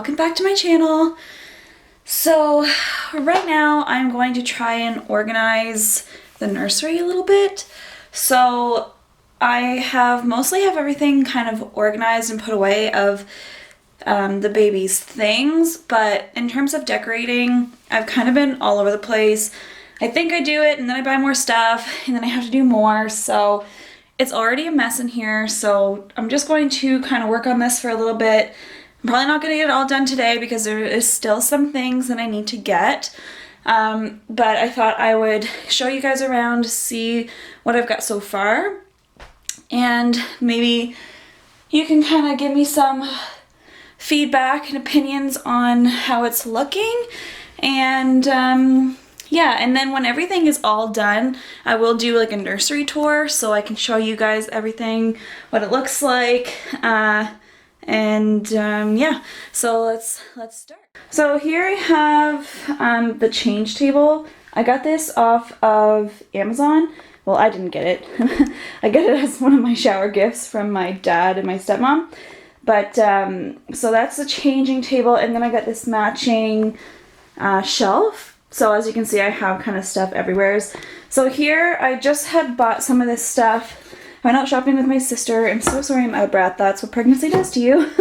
welcome back to my channel. So right now I'm going to try and organize the nursery a little bit. So I mostly have everything kind of organized and put away of the baby's things, but in terms of decorating, I've kind of been all over the place. I think I do it and then I buy more stuff and then I have to do more, so it's already a mess in here. So I'm just going to kind of work on this for a little bit. I'm probably not going to get it all done today because there is still some things that I need to get. But I thought I would show you guys around, see what I've got so far. And maybe you can kind of give me some feedback and opinions on how it's looking. And yeah, and then when everything is all done, I will do like a nursery tour so I can show you guys everything, what it looks like. Yeah, so let's start. So here I have the change table. I got this off of Amazon. Well, I didn't get it. I got it as one of my shower gifts from my dad and my stepmom. But so that's the changing table, and then I got this matching shelf. So as you can see, I have kind of stuff everywhere. So here I just had bought some of this stuff. I went out shopping with my sister. I'm so sorry I'm out of breath. That's what pregnancy does to you.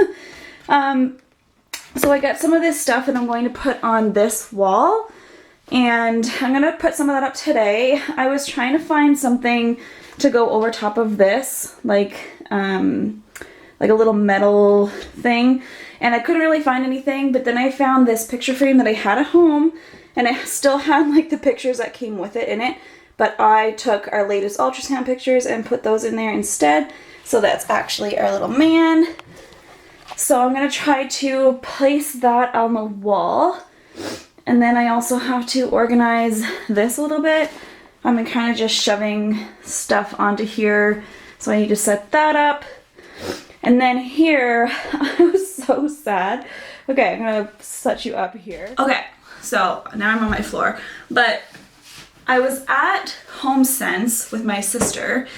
So I got some of this stuff and I'm going to put on this wall. And I'm going to put some of that up today. I was trying to find something to go over top of this, like a little metal thing. And I couldn't really find anything, but then I found this picture frame that I had at home. And I still had like the pictures that came with it in it. But I took our latest ultrasound pictures and put those in there instead. So that's actually our little man. So I'm going to try to place that on the wall. And then I also have to organize this a little bit. I'm kind of just shoving stuff onto here. So I need to set that up. And then here, I was so sad. Okay, I'm going to set you up here. Okay, so now I'm on my floor. But I was at HomeSense with my sister,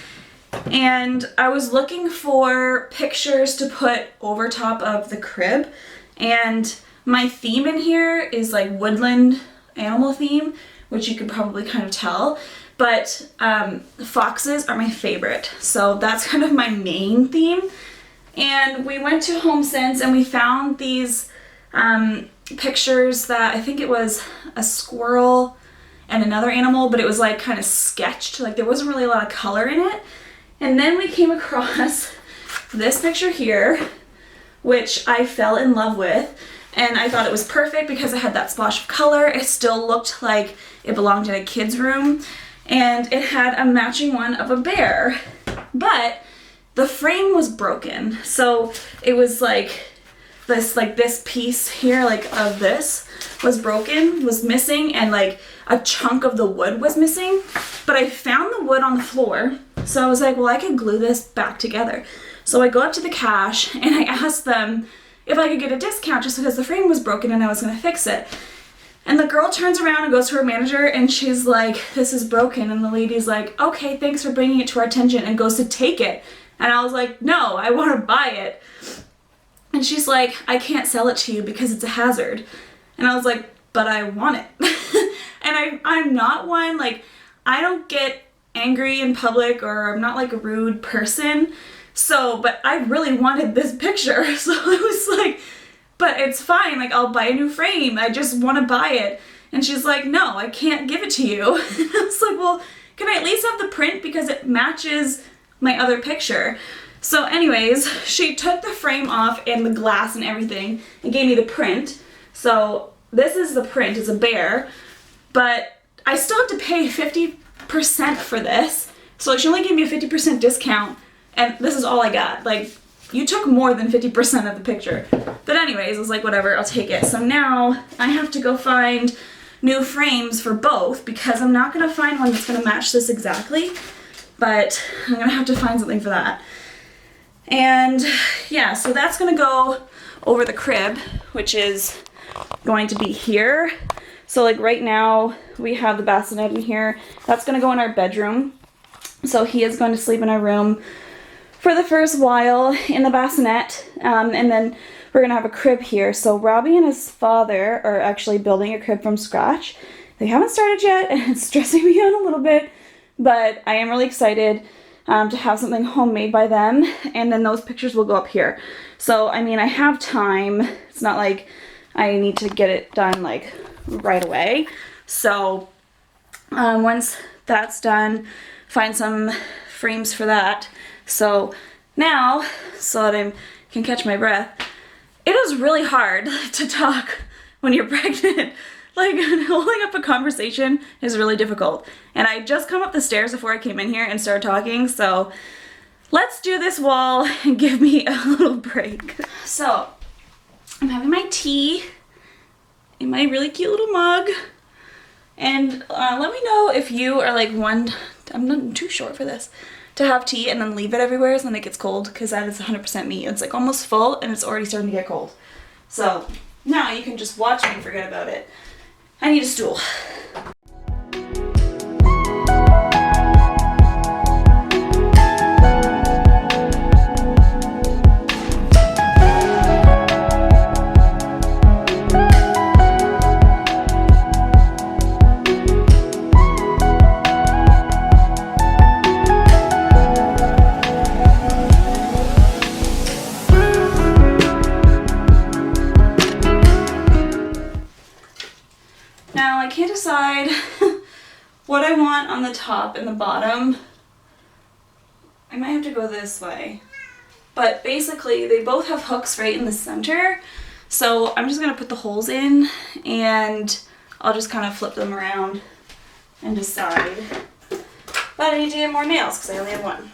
and I was looking for pictures to put over top of the crib, and my theme in here is like woodland animal theme, which you could probably kind of tell, but foxes are my favorite, so that's kind of my main theme. And we went to HomeSense and we found these pictures that I think it was a squirrel and another animal, but it was like kind of sketched, like there wasn't really a lot of color in it. And then we came across this picture here, which I fell in love with, and I thought it was perfect because it had that splash of color. It still looked like it belonged in a kid's room, and it had a matching one of a bear, but the frame was broken. So it was like this piece here, like of this was broken, was missing, and like a chunk of the wood was missing. But I found the wood on the floor, so I was like, well, I could glue this back together. So I go up to the cash and I asked them if I could get a discount just because the frame was broken and I was gonna fix it. And the girl turns around and goes to her manager and she's like, this is broken. And the lady's like, okay, thanks for bringing it to our attention, and goes to take it. And I was like, no, I want to buy it. And she's like, I can't sell it to you because it's a hazard. And I was like, but I want it. And I'm not one, like, I don't get angry in public, or I'm not like a rude person. So, but I really wanted this picture. So I was like, but it's fine, like I'll buy a new frame. I just want to buy it. And she's like, no, I can't give it to you. And I was like, well, can I at least have the print because it matches my other picture? So anyways, she took the frame off and the glass and everything and gave me the print. So this is the print, it's a bear, but I still have to pay 50% for this. So she only gave me a 50% discount, and this is all I got. Like, you took more than 50% of the picture. But anyways, I was like, whatever, I'll take it. So now I have to go find new frames for both because I'm not gonna find one that's gonna match this exactly, but I'm gonna have to find something for that. And yeah, so that's gonna go over the crib, which is going to be here. So like right now we have the bassinet in here. That's gonna go in our bedroom. So he is going to sleep in our room for the first while in the bassinet. And then we're gonna have a crib here. So Robbie and his father are actually building a crib from scratch. They haven't started yet, and it's stressing me out a little bit, but I am really excited to have something homemade by them, and then those pictures will go up here. So, I mean, I have time. It's not like I need to get it done like right away. So, once that's done, find some frames for that. So now, so that I can catch my breath, it is really hard to talk when you're pregnant. Like, holding up a conversation is really difficult. And I just come up the stairs before I came in here and started talking, so let's do this wall and give me a little break. So, I'm having my tea in my really cute little mug. And let me know if you are like I'm not too short for this, to have tea and then leave it everywhere so then it gets cold, because that is 100% me. It's like almost full and it's already starting to get cold. So now you can just watch me forget about it. I need a stool. Now I can't decide what I want on the top and the bottom. I might have to go this way. But basically they both have hooks right in the center. So I'm just going to put the holes in and I'll just kind of flip them around and decide. But I need to get more nails because I only have one.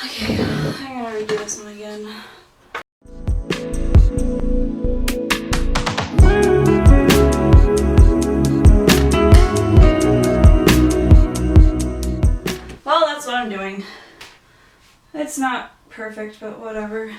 Okay, I'm gonna redo this one again. Well, that's what I'm doing. It's not perfect, but whatever.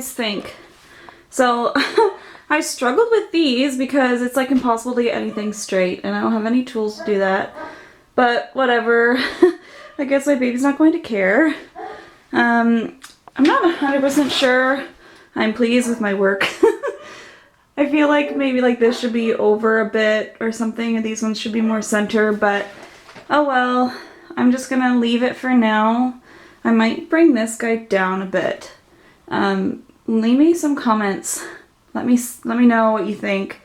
Think. So I struggled with these because it's like impossible to get anything straight and I don't have any tools to do that, but whatever. I guess my baby's not going to care. I'm not 100% sure I'm pleased with my work. I feel like maybe like this should be over a bit or something and these ones should be more center, but oh well. I'm just gonna leave it for now. I might bring this guy down a bit. Leave me some comments. Let me know what you think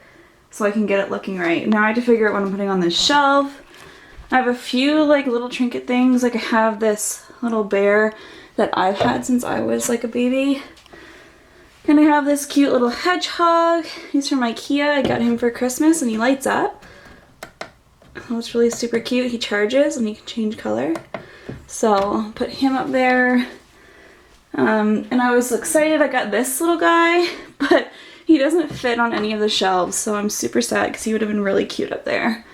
so I can get it looking right. Now I have to figure out what I'm putting on this shelf. I have a few like little trinket things. Like I have this little bear that I've had since I was like a baby. And I have this cute little hedgehog. He's from IKEA. I got him for Christmas and he lights up. Oh, it's really super cute. He charges and he can change color. So I'll put him up there. And I was excited I got this little guy, but he doesn't fit on any of the shelves, so I'm super sad because he would have been really cute up there.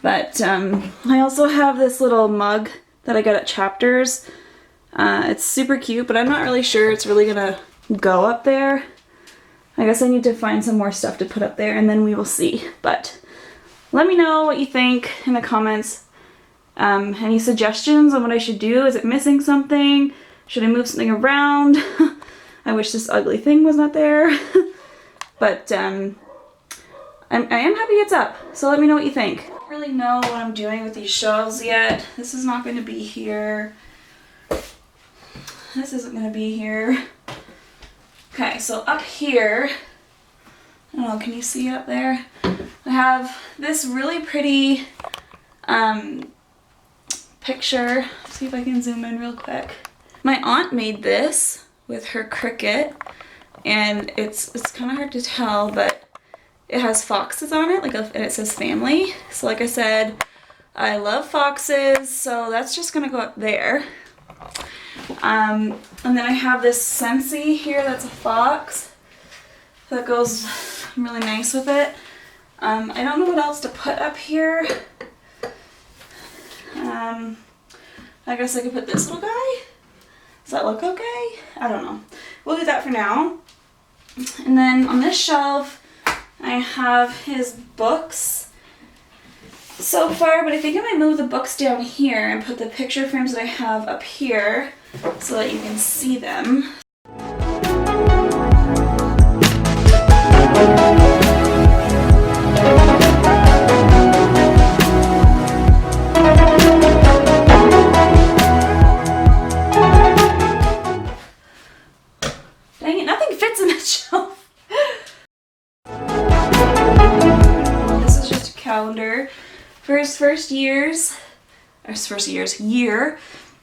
But I also have this little mug that I got at Chapters. It's super cute, but I'm not really sure it's really gonna go up there. I guess I need to find some more stuff to put up there and then we will see. But let me know what you think in the comments. Any suggestions on what I should do? Is it missing something? Should I move something around? I wish this ugly thing was not there. But I am happy it's up, so let me know what you think. I don't really know what I'm doing with these shelves yet. This is not going to be here. This isn't going to be here. Okay, so up here, I don't know, can you see up there? I have this really pretty picture. Let's see if I can zoom in real quick. My aunt made this with her Cricut, and it's kind of hard to tell, but it has foxes on it, and it says family. So like I said, I love foxes, so that's just gonna go up there. And then I have this Scentsy here that's a fox. That goes really nice with it. I don't know what else to put up here. I guess I could put this little guy. Does that look okay? I don't know. We'll do that for now. And then on this shelf, I have his books so far, but I think I might move the books down here and put the picture frames that I have up here so that you can see them. Dang it, nothing fits in that shelf. This is just a calendar for his year.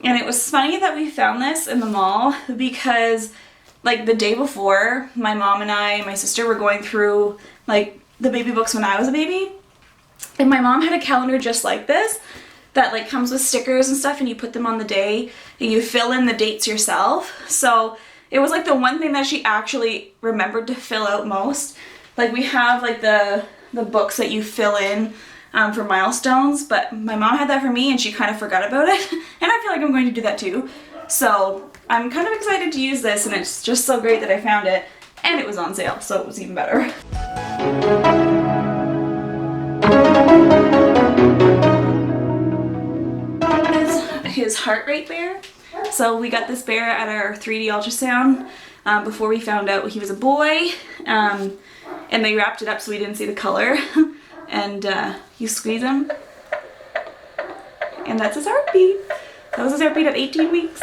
And it was funny that we found this in the mall because like the day before, my mom and my sister were going through like the baby books when I was a baby. And my mom had a calendar just like this that like comes with stickers and stuff, and you put them on the day and you fill in the dates yourself. So it was like the one thing that she actually remembered to fill out most. Like we have like the books that you fill in for milestones, but my mom had that for me and she kind of forgot about it. And I feel like I'm going to do that too. So I'm kind of excited to use this, and it's just so great that I found it, and it was on sale, so it was even better. His heart rate bear. So we got this bear at our 3D ultrasound before we found out he was a boy, and they wrapped it up so we didn't see the color. And you squeeze him, and that's his heartbeat. That was his heartbeat at 18 weeks.